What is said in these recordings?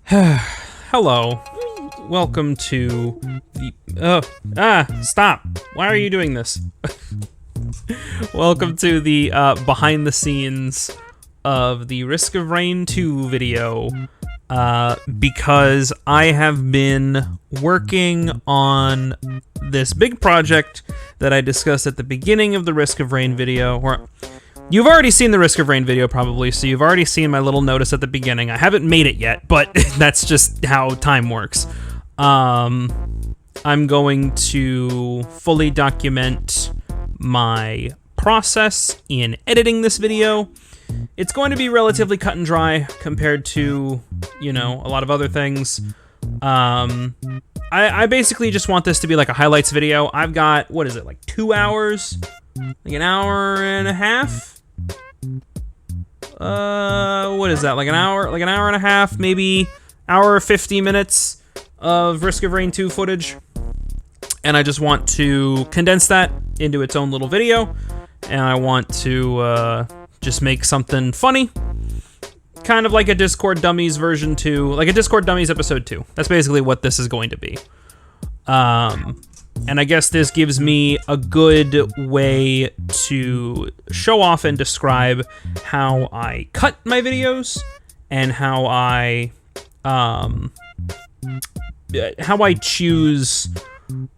Hello. Welcome to the... stop. Why are you doing this? Welcome to the behind the scenes of the Risk of Rain 2 video. Because I have been working on this big project that I discussed at the beginning of the Risk of Rain video, where you've already seen the Risk of Rain video probably, so you've already seen my little notice at the beginning. I haven't made it yet, but that's just how time works. I'm going to fully document my process in editing this video. It's going to be relatively cut and dry compared to, you know, a lot of other things. I basically just want this to be like a highlights video. I've got, what is it, like 2 hours? Like an hour and a half? What is that, like an hour and a half, maybe hour 50 minutes of Risk of Rain 2 footage. And I just want to condense that into its own little video. And I want to, just make something funny. Kind of like a Discord Dummies version 2, like a Discord Dummies episode 2. That's basically what this is going to be. And I guess this gives me a good way to show off and describe how I cut my videos and how I choose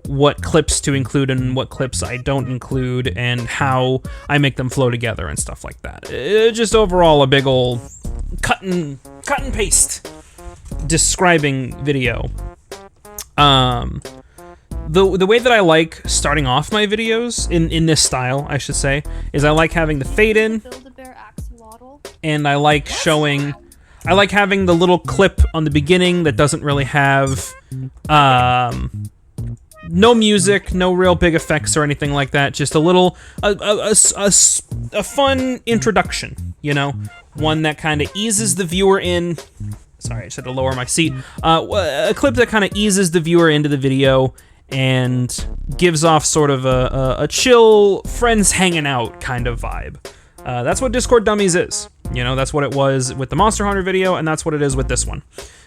what clips to include and what clips I don't include, and how I make them flow together and stuff like that. Just overall a big ol' cut and paste describing video. The way that I like starting off my videos in this style, I should say, is I like having the fade in, and I like having the little clip on the beginning that doesn't really have no music, no real big effects or anything like that. Just a little, a fun introduction, you know? One that kind of eases the viewer in. Sorry, I just had to lower my seat. A clip that kind of eases the viewer into the video and gives off sort of a chill, friends hanging out kind of vibe. That's what Discord Dummies is. You know, that's what it was with the Monster Hunter video, and that's what it is with this one.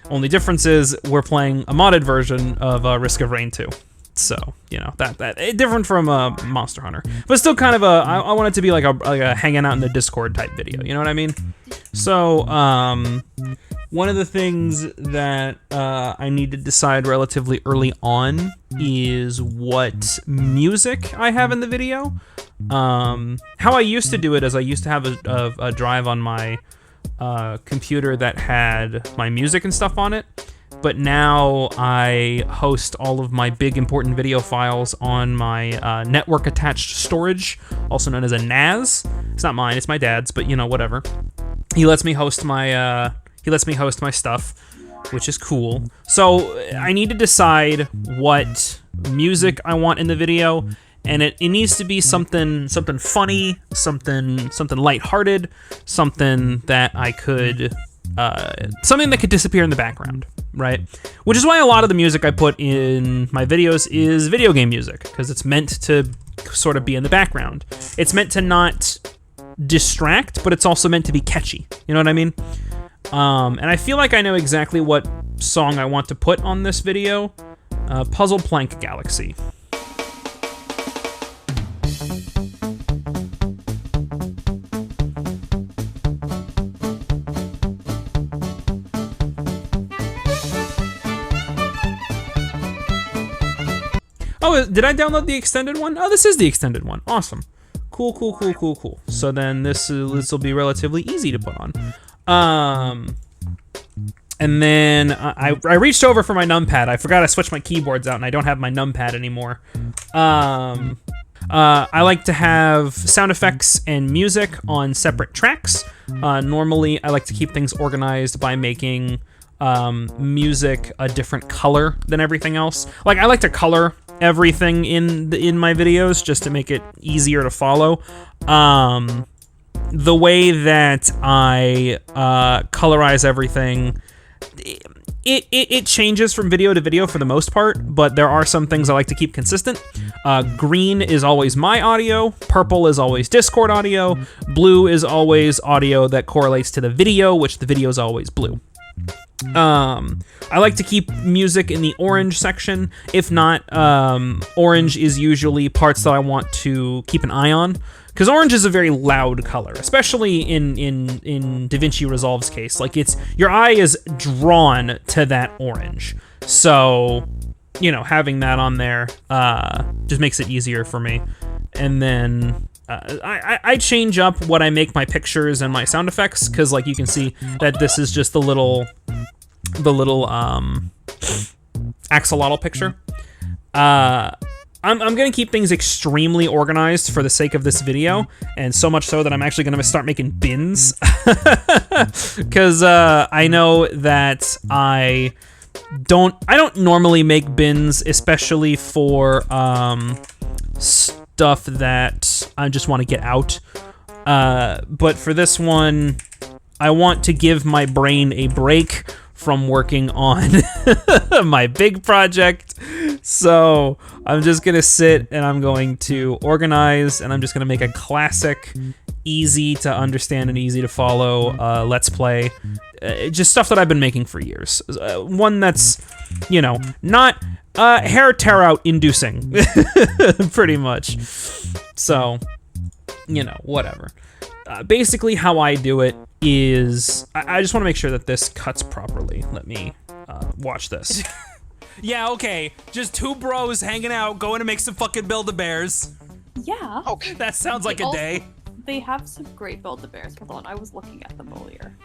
Only difference is we're playing a modded version of Risk of Rain 2. So, you know, that different from Monster Hunter, but still kind of I want it to be like a hanging out in the Discord type video, you know what I mean? So, one of the things that I need to decide relatively early on is what music I have in the video. How I used to do it is I used to have a drive on my computer that had my music and stuff on it. But now I host all of my big important video files on my network attached storage, also known as a NAS. It's not mine, it's my dad's, but you know, whatever. He lets me host my stuff, which is cool. So I need to decide what music I want in the video, and it needs to be something funny, something lighthearted, something that I could something that could disappear in the background, right? Which is why a lot of the music I put in my videos is video game music, because it's meant to sort of be in the background. It's meant to not distract, but it's also meant to be catchy. You know what I mean? And I feel like I know exactly what song I want to put on this video. Puzzle Plank Galaxy. Oh, did I download the extended one? Oh, this is the extended one. Awesome. Cool. So then this will be relatively easy to put on. And then I reached over for my numpad. I forgot I switched my keyboards out and I don't have my numpad anymore. I like to have sound effects and music on separate tracks. Normally, I like to keep things organized by making music a different color than everything else. Like, I like to color everything in my videos just to make it easier to follow. The way that I colorize everything, it changes from video to video for the most part, but there are some things I like to keep consistent. Green is always my audio, purple is always Discord audio, blue is always audio that correlates to the video, which the video is always blue. I like to keep music in the orange section. If not, orange is usually parts that I want to keep an eye on, because orange is a very loud color, especially in DaVinci Resolve's case. Like, your eye is drawn to that orange. So, you know, having that on there just makes it easier for me. And then I change up what I make my pictures and my sound effects, because like you can see that this is just the little axolotl picture. I'm gonna keep things extremely organized for the sake of this video, and so much so that I'm actually gonna start making bins, because I know that I don't normally make bins, especially for stuff that I just want to get out. But for this one, I want to give my brain a break from working on my big project. So I'm just gonna sit and I'm going to organize, and I'm just gonna make a classic, easy to understand and easy to follow Let's Play. Just stuff that I've been making for years. One that's, you know, not hair tear out inducing, pretty much. So, you know, whatever. Basically how I do it is, I just want to make sure that this cuts properly. Let me watch this. Yeah, okay. Just two bros hanging out, going to make some fucking Build-A-Bears. Yeah. Okay. That sounds like a day. They have some great Build-A-Bears. Hold on, I was looking at them earlier.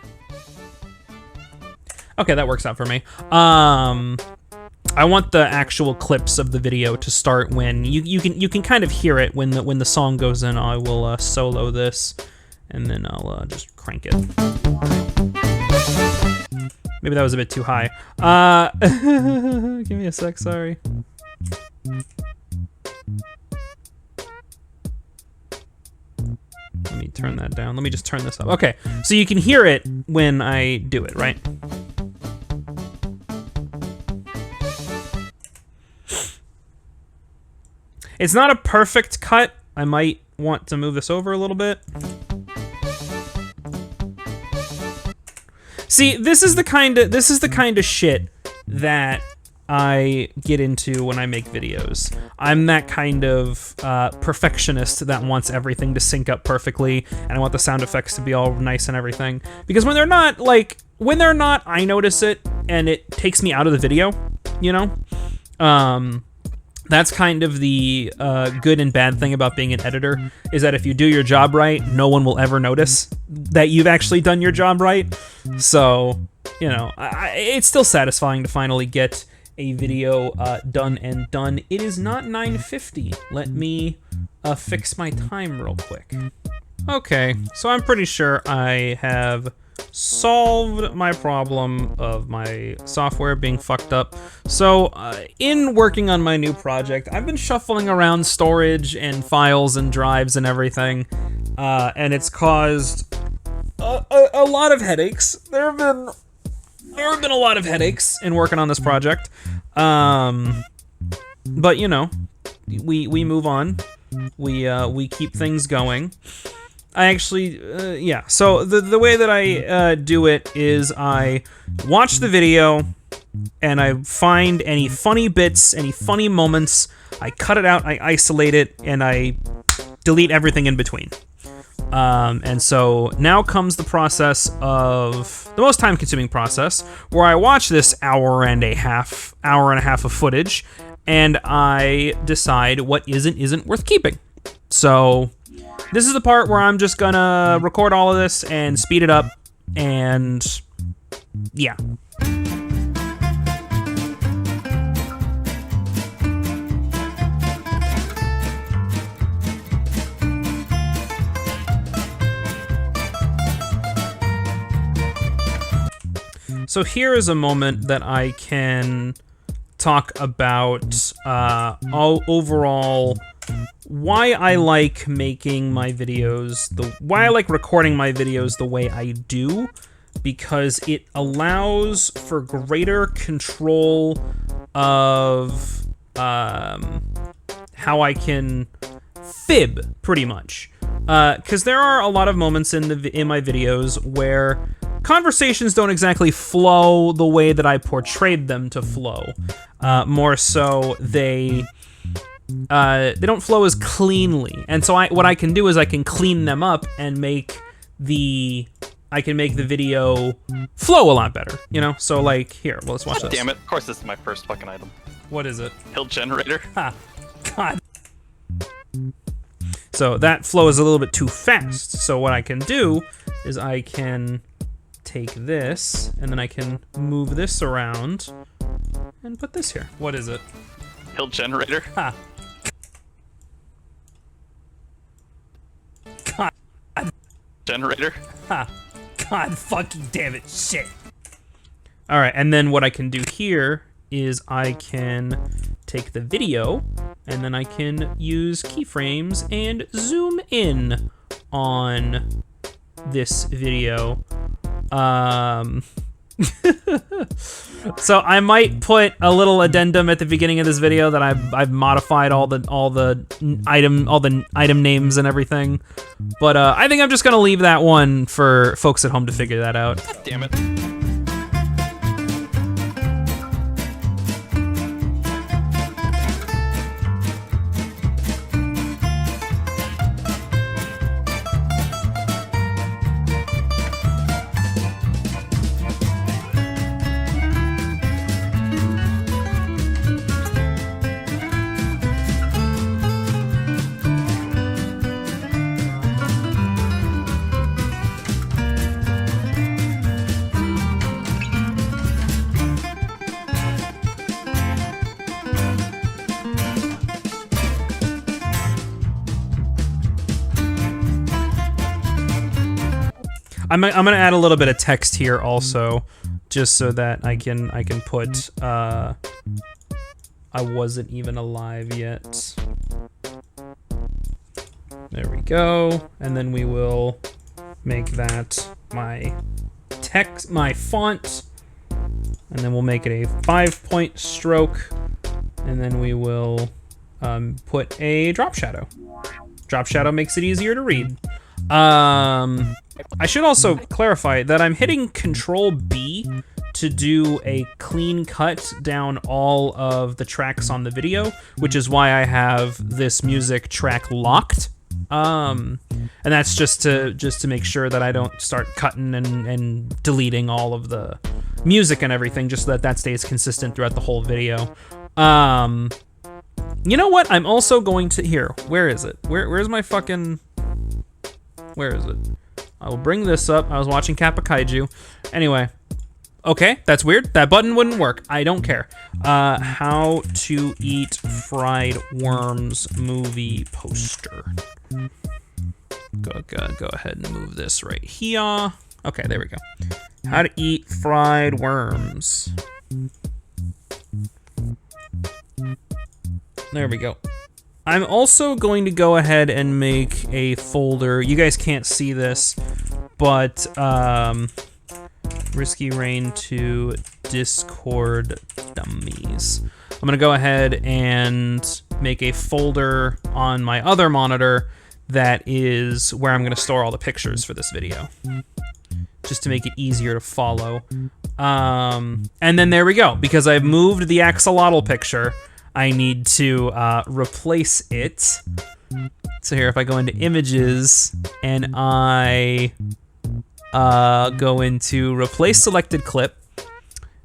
Okay, that works out for me. I want the actual clips of the video to start when you can kind of hear it when the song goes in. I will solo this, and then I'll just crank it. Maybe that was a bit too high. Give me a sec, sorry. Let me turn that down. Let me just turn this up. Okay, so you can hear it when I do it, right? It's not a perfect cut. I might want to move this over a little bit. See, this is the kind of shit that I get into when I make videos. I'm that kind of perfectionist that wants everything to sync up perfectly, and I want the sound effects to be all nice and everything. Because when they're not, I notice it, and it takes me out of the video, you know? That's kind of the good and bad thing about being an editor, is that if you do your job right, no one will ever notice that you've actually done your job right. So, you know, it's still satisfying to finally get a video done and done. It is not 9:50. Let me fix my time real quick. Okay, so I'm pretty sure I have solved my problem of my software being fucked up. So in working on my new project, I've been shuffling around storage and files and drives and everything, and it's caused a lot of headaches. There have been a lot of headaches in working on this project, but you know, we move on. We keep things going. I actually, yeah, so the way that I do it is I watch the video, and I find any funny bits, any funny moments, I cut it out, I isolate it, and I delete everything in between. And so now comes the process of, the most time-consuming process, where I watch this hour and a half of footage, and I decide what isn't worth keeping. So this is the part where I'm just gonna record all of this and speed it up, and yeah. So here is a moment that I can talk about overall why I like making my videos, why I like recording my videos the way I do, because it allows for greater control of how I can fib, pretty much. Because there are a lot of moments in my videos where conversations don't exactly flow the way that I portrayed them to flow. More so, they don't flow as cleanly. And so what I can do is I can clean them up and make the video flow a lot better, you know? So like, here, well, let's watch this. Damn it, of course this is my first fucking item. What is it? Hill generator. Ha, God. So that flow is a little bit too fast. So what I can do is I can take this, and then I can move this around and put this here. What is it? Hill generator. Ha. God. Generator. Ha. God fucking damn it. Shit. All right, and then what I can do here is I can take the video, and then I can use keyframes and zoom in on this video. So I might put a little addendum at the beginning of this video that I've modified all the item names and everything, but I think I'm just gonna leave that one for folks at home to figure that out. Damn it. I'm gonna add a little bit of text here also, just so that I can put I wasn't even alive yet. There we go, and then we will make that my text, my font, and then we'll make it a 5-point stroke, and then we will put a drop shadow. Drop shadow makes it easier to read. I should also clarify that I'm hitting Control B to do a clean cut down all of the tracks on the video, which is why I have this music track locked. And that's just to make sure that I don't start cutting and deleting all of the music and everything, just so that stays consistent throughout the whole video. You know what? I'm also going to, here, where is it? Where's my fucking, where is it? I will bring this up. I was watching Kappa Kaiju. Anyway, okay, that's weird. That button wouldn't work. I don't care. How to Eat Fried Worms movie poster. Go ahead and move this right here. Okay, there we go. How to Eat Fried Worms. There we go. I'm also going to go ahead and make a folder. You guys can't see this, but Risky Rain to Discord Dummies. I'm gonna go ahead and make a folder on my other monitor that is where I'm gonna store all the pictures for this video, just to make it easier to follow. And then there we go. Because I've moved the axolotl picture, I need to replace it. So here, if I go into images and I go into replace selected clip,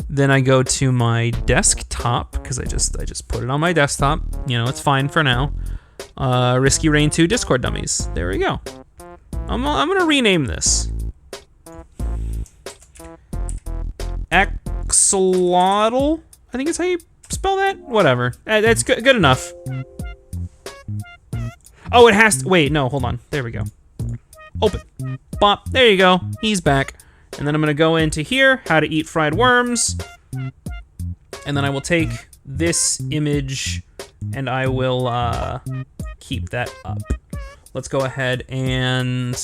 then I go to my desktop, because I just put it on my desktop. You know, it's fine for now. Risky Rain 2 Discord Dummies. There we go. I'm gonna rename this. Axolotl? I think it's how you spell that? Whatever. That's good enough. Oh, it has to, wait, no, hold on. There we go. Open. Bop. There you go. He's back. And then I'm gonna go into here, how to eat fried worms. And then I will take this image and I will keep that up. Let's go ahead and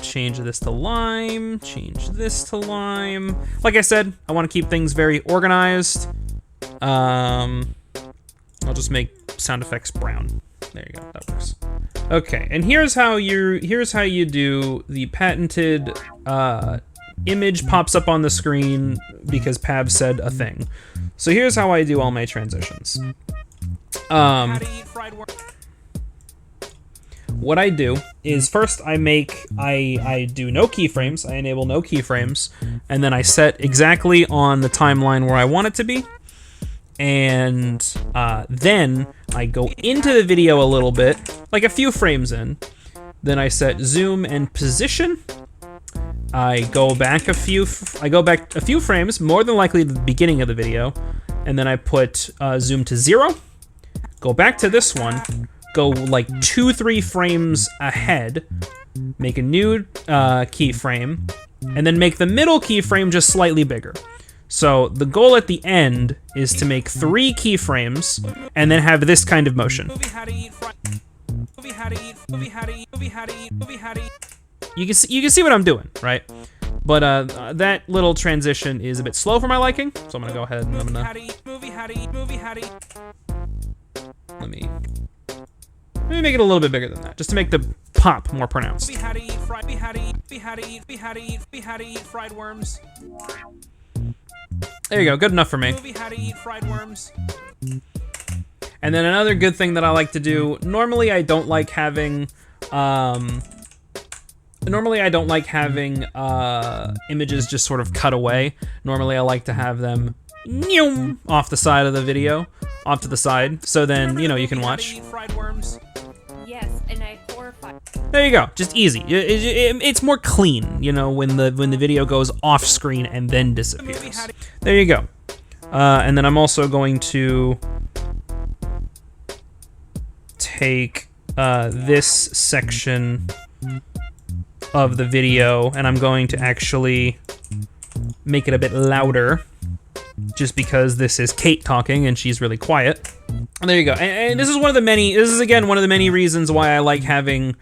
change this to lime, change this to lime. Like I said, I want to keep things very organized. I'll just make sound effects brown. There you go, that works. Okay, and here's how you do the patented image pops up on the screen because Pav said a thing. So here's how I do all my transitions. How to eat fried worms. What I do is first I do no keyframes, I enable no keyframes, and then I set exactly on the timeline where I want it to be. And then I go into the video a little bit, like a few frames in. Then I set zoom and position. I go back a few frames, more than likely the beginning of the video, and then I put zoom to 0. Go back to this one, go like 2-3 frames ahead, make a new keyframe, and then make the middle keyframe just slightly bigger. So the goal at the end is to make 3 keyframes and then have this kind of motion. You can see what I'm doing, right? But that little transition is a bit slow for my liking, so I'm gonna go ahead and I'm gonna let me make it a little bit bigger than that, just to make the pop more pronounced. How to eat fried worms. There you go, good enough for me. How to eat fried worms. And then another good thing that I like to do, normally I don't like having images just sort of cut away. Normally I like to have them off the side of the video, off to the side, so then, you know, you can watch. Yes, and I horrified. There you go, just easy. It's more clean, you know, when the video goes off screen and then disappears. There you go. And then I'm also going to take this section of the video and I'm going to actually make it a bit louder, just because this is Kate talking and she's really quiet. And there you go. And this is again one of the many reasons why I like having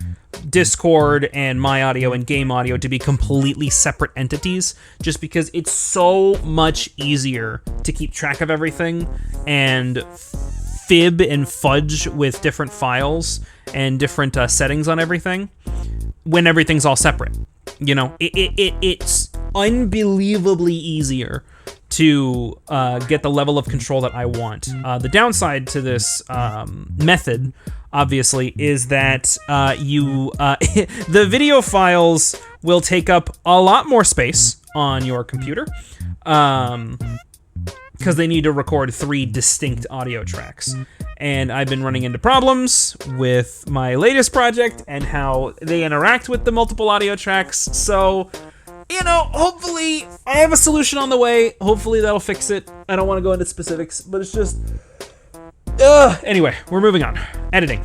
Discord and my audio and game audio to be completely separate entities, just because it's so much easier to keep track of everything and fib and fudge with different files and different settings on everything when everything's all separate. You know, it's unbelievably easier to get the level of control that I want. The downside to this method, obviously, is that the video files will take up a lot more space on your computer, because they need to record 3 distinct audio tracks. And I've been running into problems with my latest project and how they interact with the multiple audio tracks, so, you know, hopefully I have a solution on the way. Hopefully that'll fix it. I don't want to go into specifics, but it's just... Anyway, we're moving on. Editing.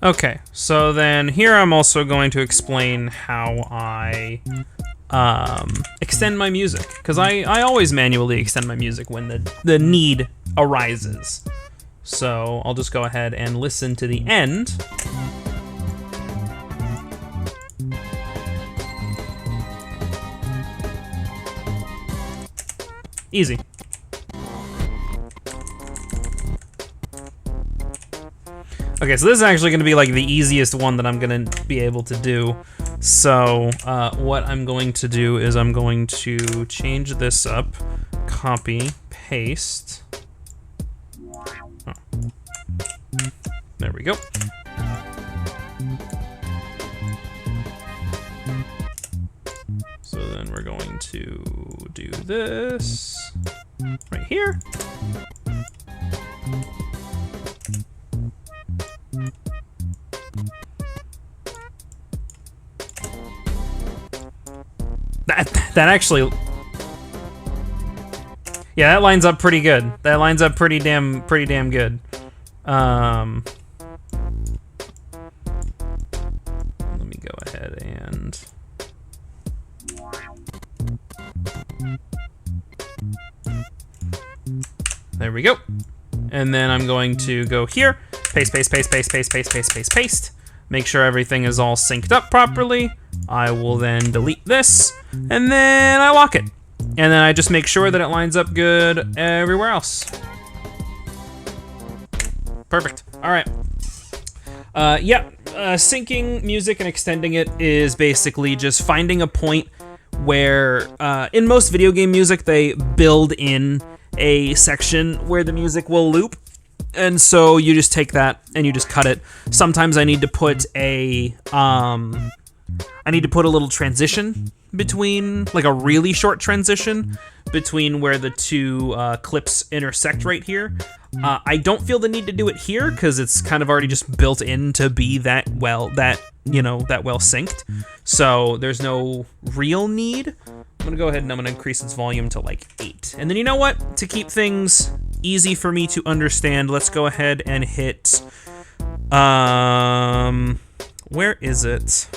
Okay, so then here I'm also going to explain how I extend my music, because I always manually extend my music when the need arises. So I'll just go ahead and listen to the end. Easy. Okay, so this is actually gonna be like the easiest one that I'm gonna be able to do. So what I'm going to do is I'm going to change this up, copy, paste. Oh. There we go. So then we're going to do this right here. That actually, yeah, that lines up pretty good. That lines up pretty damn good. Let me go ahead and there we go. And then I'm going to go here, paste, paste, paste, paste, paste, paste, paste, paste, paste. Make sure everything is all synced up properly. I will then delete this, and then I lock it. And then I just make sure that it lines up good everywhere else. Perfect, all right. Syncing music and extending it is basically just finding a point where, in most video game music, they build in a section where the music will loop. And so you just take that and you just cut it. Sometimes I need to put a little transition between, like a really short transition between where the two clips intersect right here. I don't feel the need to do it here because it's kind of already just built in to be that well synced. So there's no real need. I'm gonna go ahead and I'm gonna increase its volume to like 8. And then you know what? To keep things easy for me to understand, let's go ahead and hit, where is it?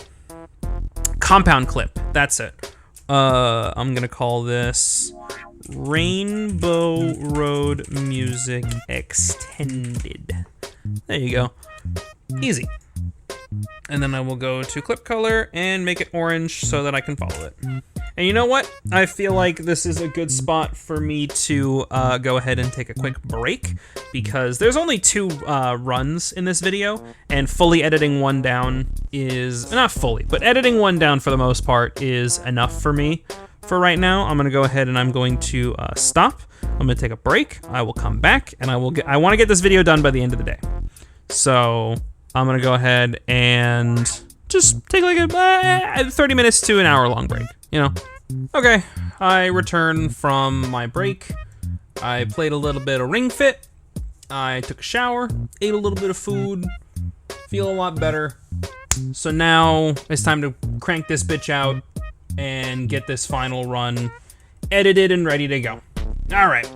Compound clip, that's it. I'm gonna call this Rainbow Road Music Extended. There you go, easy. And then I will go to clip color and make it orange so that I can follow it. And you know what? I feel like this is a good spot for me to go ahead and take a quick break because there's only 2 runs in this video, and fully editing one down is, not fully, but editing one down for the most part is enough for me for right now. I'm gonna go ahead and I'm going to stop. I'm gonna take a break. I will come back and I want to get this video done by the end of the day. So I'm gonna go ahead and just take like a 30 minutes to an hour long break, you know? Okay, I return from my break. I played a little bit of Ring Fit. I took a shower, ate a little bit of food, feel a lot better. So now it's time to crank this bitch out and get this final run edited and ready to go. All right.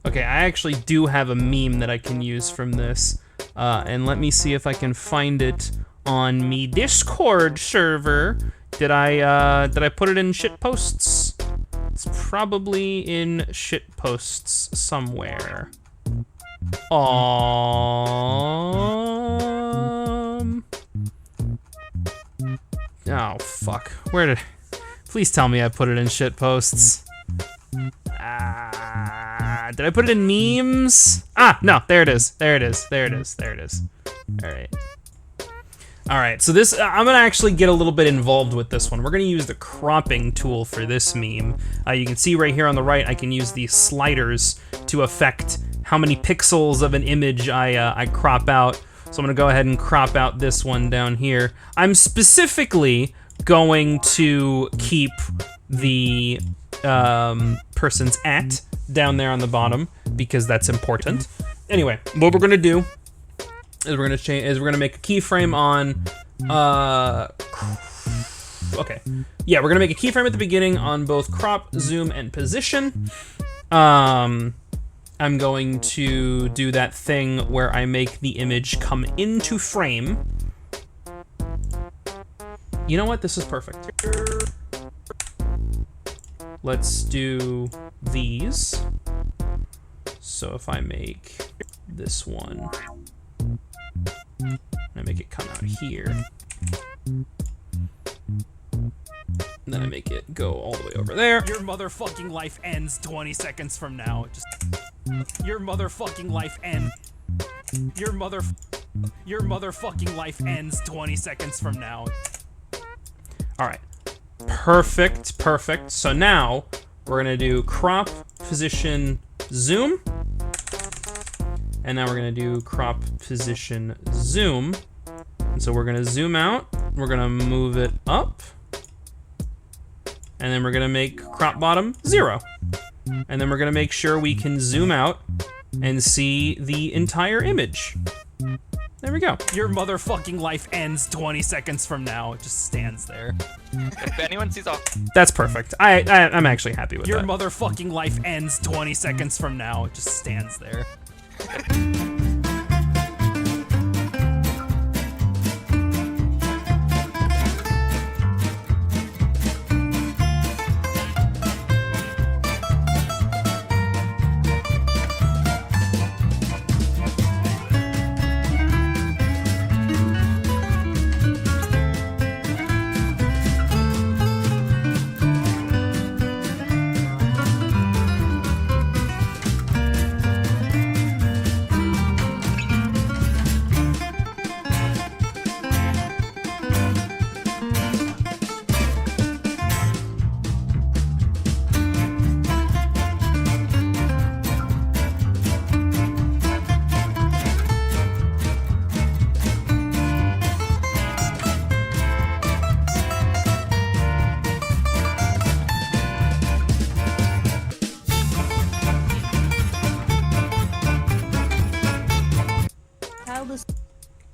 Okay, I actually do have a meme that I can use from this, and let me see if I can find it on me Discord server. Did I put it in shit posts? It's probably in shit posts somewhere. Oh fuck, where did? Please tell me I put it in shit posts. Did I put it in memes? Ah, no, there it is. There it is. There it is. There it is. All right. All right, so this, I'm gonna actually get a little bit involved with this one. We're gonna use the cropping tool for this meme. You can see right here on the right, I can use these sliders to affect how many pixels of an image I crop out. So I'm gonna go ahead and crop out this one down here. I'm specifically going to keep the person's @ down there on the bottom because that's important. Anyway, what we're gonna do is we're gonna make a keyframe on okay. Yeah, we're gonna make a keyframe at the beginning on both crop, zoom, and position. I'm going to do that thing where I make the image come into frame. You know what? This is perfect. Let's do these. So if I make this one, I make it come out here. And then I make it go all the way over there. Your motherfucking life ends 20 seconds from now. Your motherfucking life ends. Your motherfucking life ends 20 seconds from now. All right. Perfect, perfect. So now we're gonna do crop, position, zoom. And now we're gonna do crop, position, zoom. And so we're gonna zoom out. We're gonna move it up. And then we're gonna make crop bottom 0. And then we're gonna make sure we can zoom out and see the entire image. There we go. Your motherfucking life ends 20 seconds from now. It just stands there. If anyone sees off, That's perfect. I'm actually happy with Your that. motherfucking life ends 20 seconds from now. It just stands there.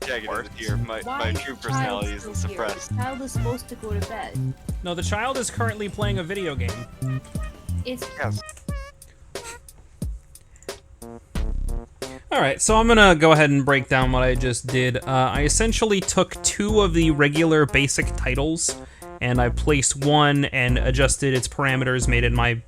Jagged here. My true personality isn't suppressed. Child is supposed to go to bed. No, the child is currently playing a video game. It's Yes. Alright, so I'm gonna go ahead and break down what I just did. I essentially took 2 of the regular basic titles, and I placed one and adjusted its parameters, made it my,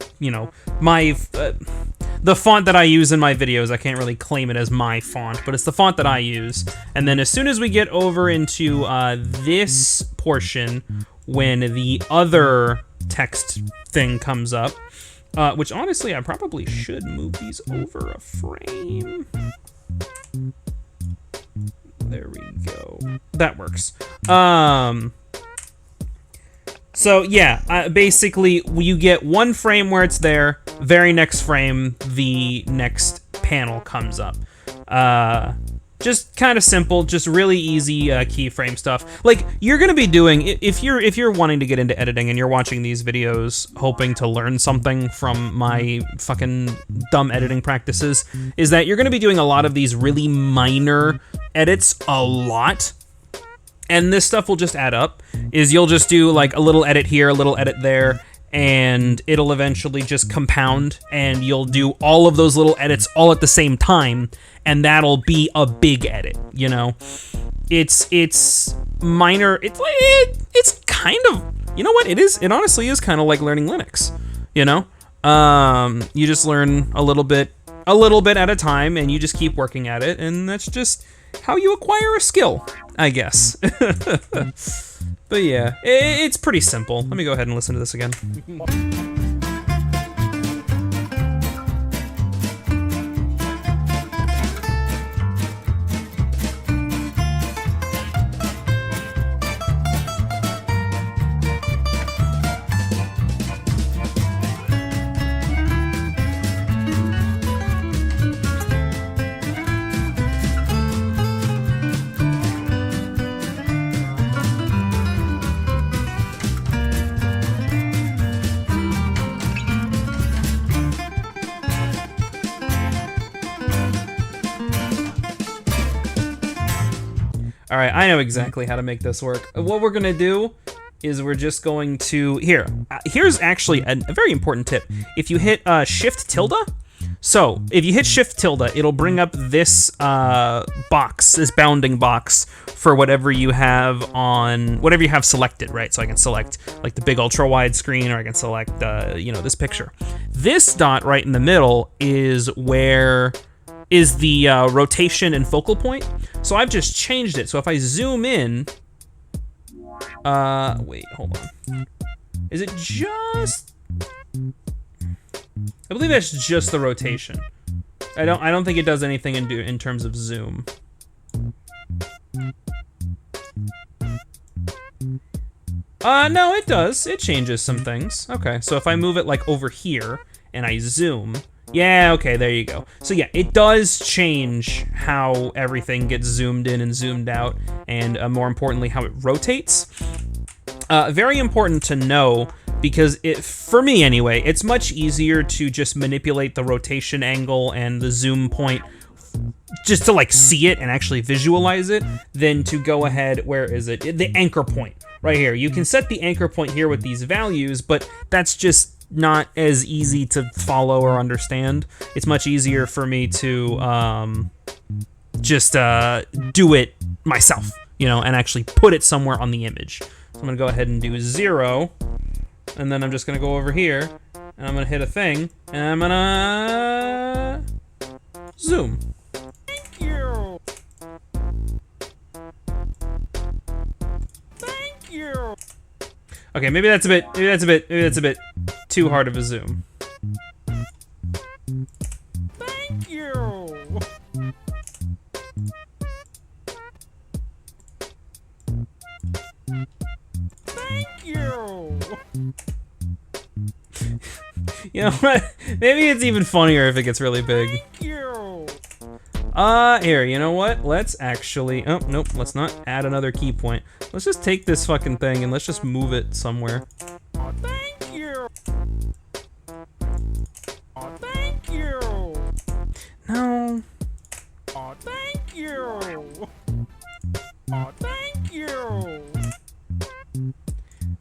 the font that I use in my videos. I can't really claim it as my font, but it's the font that I use. And then as soon as we get over into this portion, when the other text thing comes up, which honestly, I probably should move these over a frame. There we go. That works. So yeah, basically you get one frame where it's there, very next frame, the next panel comes up. Just kind of simple, just really easy keyframe stuff. Like you're gonna be doing, if you're wanting to get into editing and you're watching these videos hoping to learn something from my fucking dumb editing practices, is that you're gonna be doing a lot of these really minor edits a lot. And this stuff will just add up, is you'll just do like a little edit here, a little edit there, and it'll eventually just compound, and you'll do all of those little edits all at the same time, and that'll be a big edit, you know? It's minor, it's kind of, you know what, it honestly is kind of like learning Linux, you know? You just learn a little bit at a time, and you just keep working at it, and that's just how you acquire a skill, I guess. But yeah, it's pretty simple. Let me go ahead and listen to this again. All right, I know exactly how to make this work. What we're gonna do is we're just going to, here's actually a very important tip. If you hit Shift tilde, so if you hit Shift tilde, it'll bring up this box, this bounding box for whatever you have selected, right? So I can select like the big ultra wide screen, or I can select, this picture. This dot right in the middle is the rotation and focal point. So I've just changed it. So if I zoom in, wait, hold on. Is it just? I believe that's just the rotation. I don't think it does anything in terms of zoom. No, it does. It changes some things. Okay, so if I move it like over here and I zoom, yeah, okay, there you go. So yeah, it does change how everything gets zoomed in and zoomed out, and more importantly, how it rotates. Very important to know, because for me anyway, it's much easier to just manipulate the rotation angle and the zoom point just to like see it and actually visualize it than to go ahead, where is it? The anchor point, right here. You can set the anchor point here with these values, but that's just not as easy to follow or understand. It's much easier for me to just do it myself, and actually put it somewhere on the image. So I'm gonna go ahead and do 0, and then I'm just gonna go over here, and I'm gonna hit a thing, and I'm gonna zoom. Thank you. Thank you. Okay, maybe that's a bit too hard of a zoom. Thank you. Thank you. You know what? Maybe it's even funnier if it gets really big. Thank you. Here, you know what? Let's actually, oh, nope, let's not add another key point. Let's just take this fucking thing and let's just move it somewhere. Oh, thank you. Oh, thank you. No. Oh, thank you. Oh, thank you.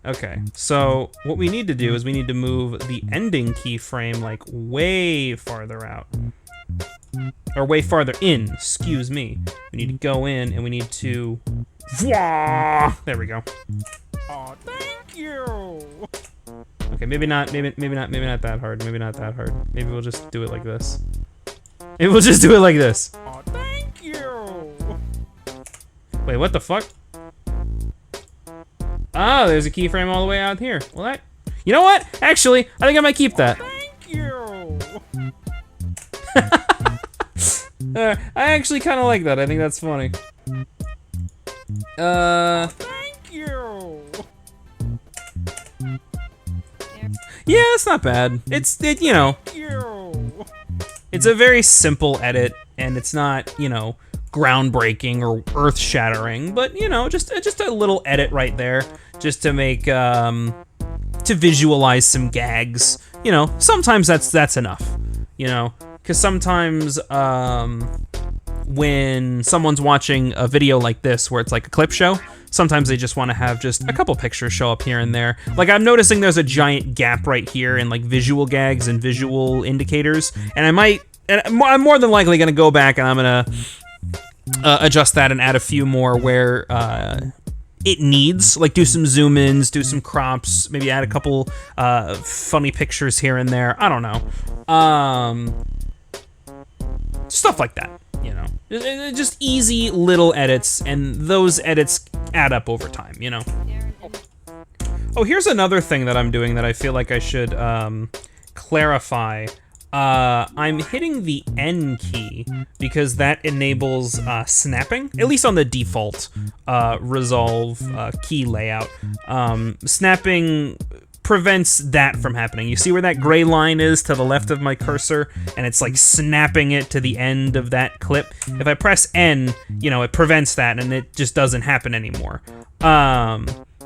Okay, so what we need to do is we need to move the ending keyframe like way farther out. Or way farther in, excuse me. We need to go in and we need to... There we go. Oh, thank you. Okay, maybe not that hard. Maybe not that hard. Maybe we'll just do it like this. Maybe we'll just do it like this. Oh, thank you. Wait, what the fuck? Oh, there's a keyframe all the way out here. Well, that... You know what? Actually, I think I might keep that. Thank you. I actually kind of like that. I think that's funny. Thank you. Yeah, it's not bad. It's it's a very simple edit, and it's not, groundbreaking or earth-shattering, but, just a little edit right there, just to make, to visualize some gags. Sometimes that's enough, because sometimes, when someone's watching a video like this, where it's like a clip show, sometimes they just want to have just a couple pictures show up here and there. Like, I'm noticing there's a giant gap right here in, like, visual gags and visual indicators, and I'm more than likely going to go back and I'm going to adjust that and add a few more where it needs, like do some zoom ins, do some crops, maybe add a couple funny pictures here and there. I don't know. Stuff like that, just easy little edits, and those edits add up over time, Oh, here's another thing that I'm doing that I feel like I should clarify. I'm hitting the N key because that enables snapping, at least on the default Resolve key layout. Snapping prevents that from happening. You see where that gray line is to the left of my cursor, and it's like snapping it to the end of that clip. If I press N, it prevents that, and it just doesn't happen anymore.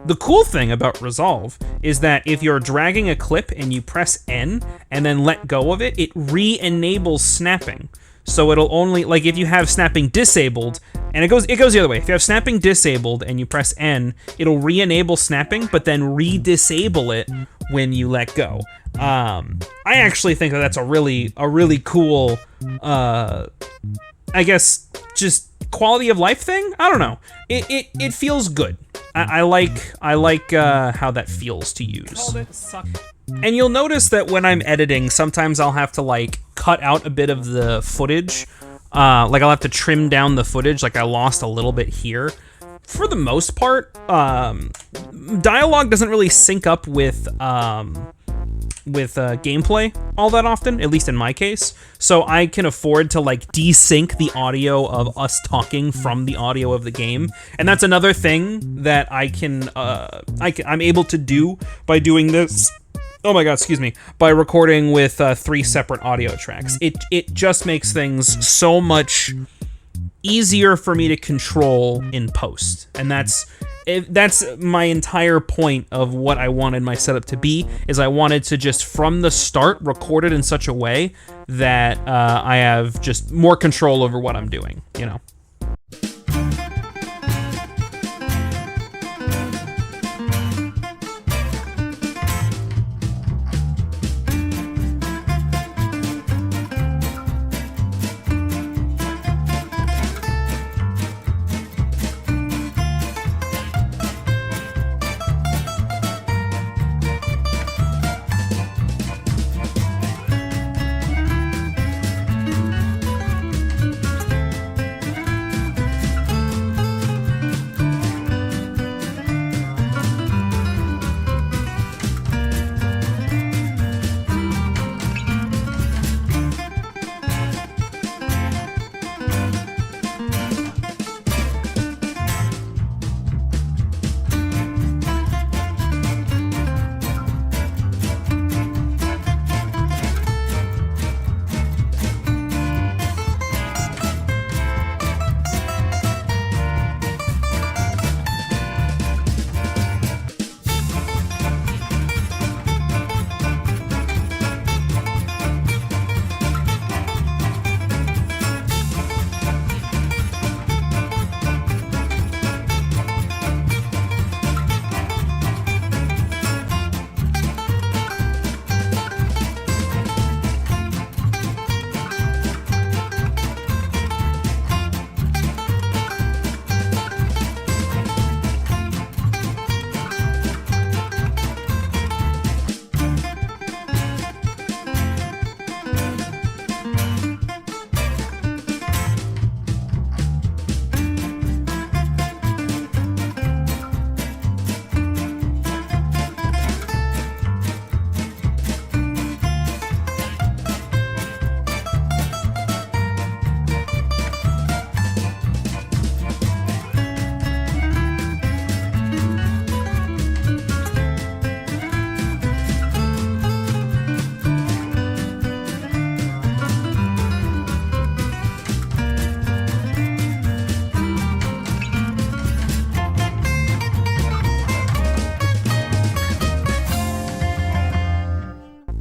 The cool thing about Resolve is that if you're dragging a clip and you press N and then let go of it, it re-enables snapping. So it'll only, like if you have snapping disabled And it goes the other way. If you have snapping disabled and you press N, it'll re-enable snapping, but then re-disable it when you let go. I actually think that that's a really cool, I guess, just quality of life thing. I don't know. It feels good. I like how that feels to use. Called it suck. And you'll notice that when I'm editing, sometimes I'll have to like cut out a bit of the footage. Like I'll have to trim down the footage. Like I lost a little bit here. For the most part, dialogue doesn't really sync up with gameplay all that often, at least in my case. So I can afford to like desync the audio of us talking from the audio of the game. And that's another thing that I'm able to do by doing this. Oh my god, excuse me. By recording with 3 separate audio tracks. It just makes things so much easier for me to control in post. And that's my entire point of what I wanted my setup to be, is I wanted to just from the start record it in such a way that I have just more control over what I'm doing, you know.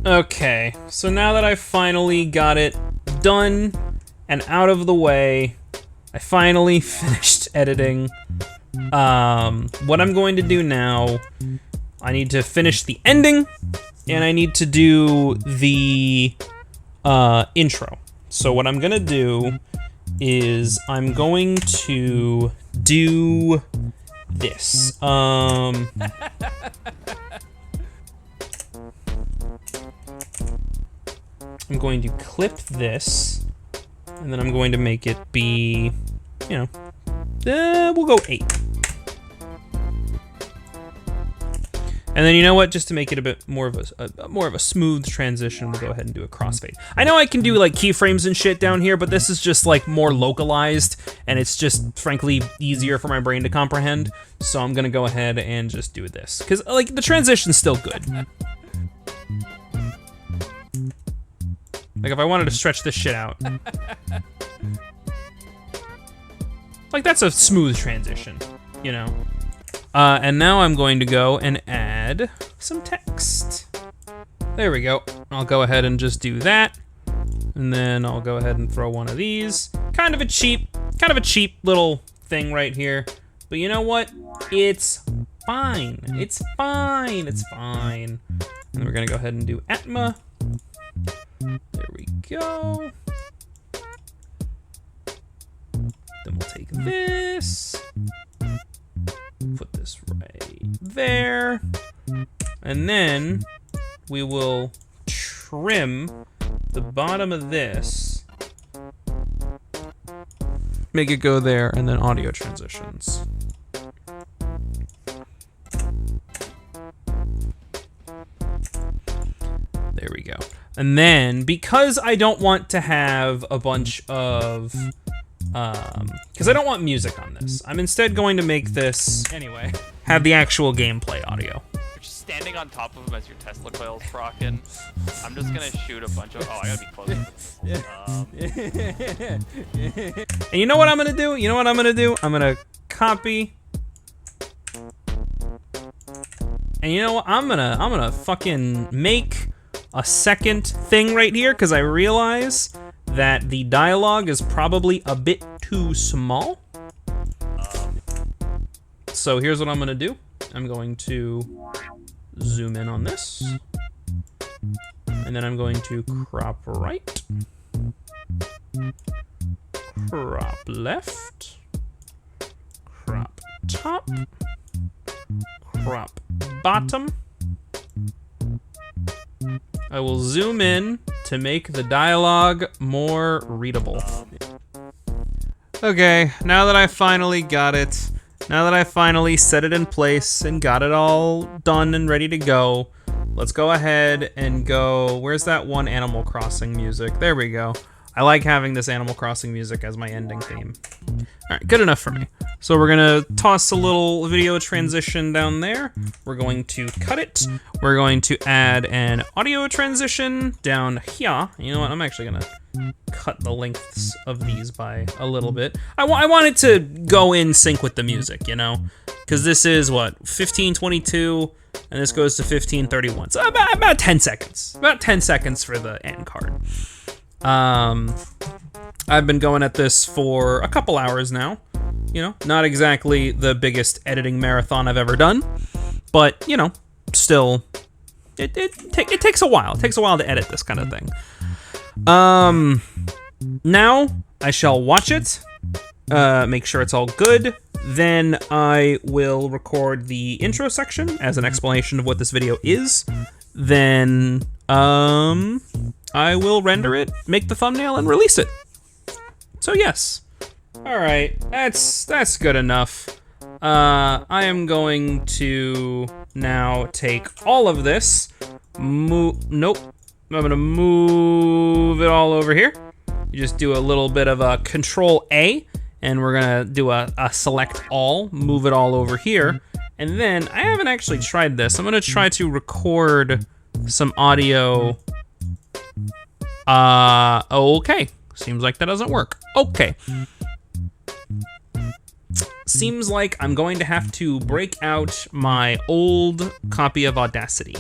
Okay, so now that I finally got it done and out of the way, I finally finished editing. What I'm going to do now, I need to finish the ending, and I need to do the intro. So what I'm gonna do is I'm going to do this. I'm going to clip this, and then I'm going to make it be, you know, we'll go 8. And then you know what? Just to make it a bit more of a smooth transition, we'll go ahead and do a crossfade. I know I can do like keyframes and shit down here, but this is just like more localized, and it's just frankly easier for my brain to comprehend. So I'm gonna go ahead and just do this, because like the transition's still good. Like if I wanted to stretch this shit out. Like that's a smooth transition, you know? And now I'm going to go and add some text. There we go. I'll go ahead and just do that. And then I'll go ahead and throw one of these. Kind of a cheap kind of a cheap little thing right here. But you know what? It's fine. It's fine. It's fine. And we're gonna go ahead and do Atma. There we go. Then we'll take this. Put this right there. And then we will trim the bottom of this. Make it go there, and then audio transitions. There we go. And then, because I don't want to have a bunch of, because I don't want music on this, I'm instead going to make this, Anyway, have the actual gameplay audio. You're just standing on top of him as your Tesla coil's rocking. I'm just gonna shoot a bunch of. Oh, I gotta be closer. And you know what I'm gonna do? You know what I'm gonna do? I'm gonna copy. And you know what? I'm gonna fucking make a second thing right here, because I realize that the dialogue is probably a bit too small. So here's what I'm gonna do. I'm going to zoom in on this. And then I'm going to crop right. Crop left. Crop top. Crop bottom. I will zoom in to make the dialogue more readable. Okay, now that I finally got it, now that I finally set it in place and got it all done and ready to go, let's go ahead and go, where's that one Animal Crossing music? There we go. I like having this Animal Crossing music as my ending theme. All right, good enough for me. So we're gonna toss a little video transition down there. We're going to cut it. We're going to add an audio transition down here. You know what, I'm actually gonna cut the lengths of these by a little bit. I want it to go in sync with the music, you know? Because this is, what, 1522, and this goes to 1531. So about 10 seconds. About 10 seconds for the end card. I've been going at this for a couple hours now. You know, not exactly the biggest editing marathon I've ever done, but, you know, still, it takes a while. It takes a while to edit this kind of thing. Now I shall watch it, make sure it's all good. Then I will record the intro section as an explanation of what this video is. Then, I will render it, make the thumbnail, and release it. So yes. All right, that's good enough. I am going to now take all of this, nope. I'm gonna move it all over here. You just do a little bit of a Control A, and we're gonna do a select all, move it all over here. And then, I haven't actually tried this. I'm gonna try to record some audio. Okay. Seems like that doesn't work. Okay. Seems like I'm going to have to break out my old copy of Audacity.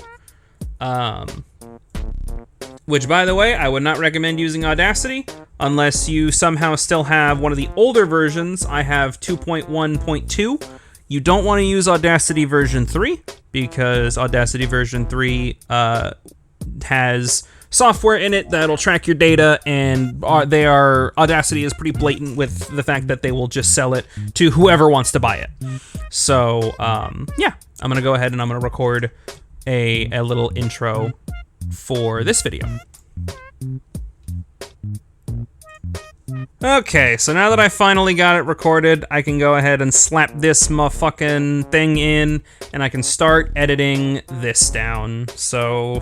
Which, by the way, I would not recommend using Audacity unless you somehow still have one of the older versions. I have 2.1.2. You don't want to use Audacity version 3 because Audacity version 3 has software in it that'll track your data, and Audacity is pretty blatant with the fact that they will just sell it to whoever wants to buy it. So, yeah, I'm gonna go ahead and I'm gonna record a little intro for this video. Okay, so now that I finally got it recorded, I can go ahead and slap this motherfucking thing in, and I can start editing this down. So,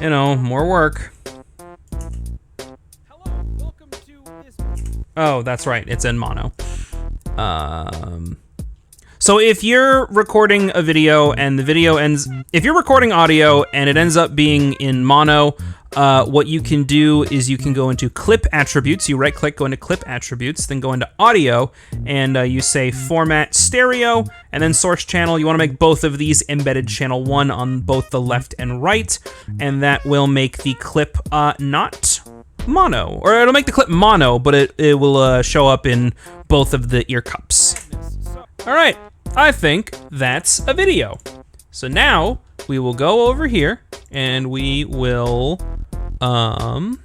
you know, more work. hello, welcome to this. Oh, that's right, it's in mono. So if you're recording a video and the video if you're recording audio and it ends up being in mono, what you can do is you can go into clip attributes. You right click, go into clip attributes, then go into audio, and you say format stereo, and then source channel. You want to make both of these embedded channel 1 on both the left and right, and that will make the clip not mono, or it'll make the clip mono, but it will show up in both of the ear cups. All right, I think that's a video. So now we will go over here and we will, I'll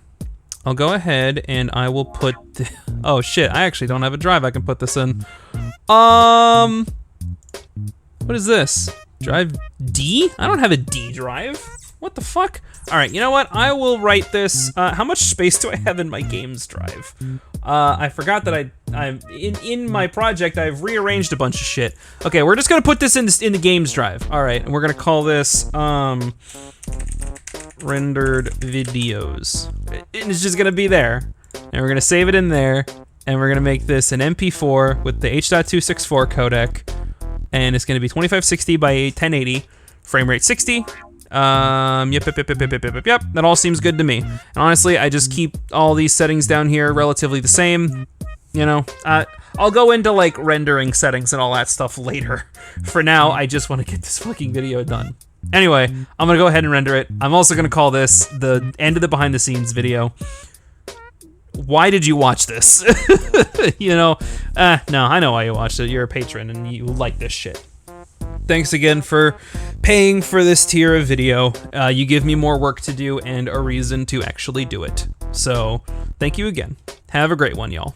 go ahead and I will put, oh shit, I actually don't have a drive I can put this in. What is this? Drive D? I don't have a D drive. What the fuck? All right, you know what? I will write this. How much space do I have in my games drive? I forgot that I'm in my project. I've rearranged a bunch of shit. Okay, we're just gonna put this in the games drive. All right, and we're gonna call this rendered videos. It's just gonna be there, and we're gonna save it in there, and we're gonna make this an MP4 with the H.264 codec, and it's gonna be 2560 by 1080, frame rate 60. Yep. That all seems good to me. And honestly, I just keep all these settings down here relatively the same. You know, I'll go into like rendering settings and all that stuff later. For now, I just want to get this fucking video done. Anyway, I'm gonna go ahead and render it. I'm also gonna call this the end of the behind the scenes video. Why did you watch this? You know, no, I know why you watched it. You're a patron and you like this shit. Thanks again for paying for this tier of video. You give me more work to do and a reason to actually do it. So, thank you again. Have a great one, y'all.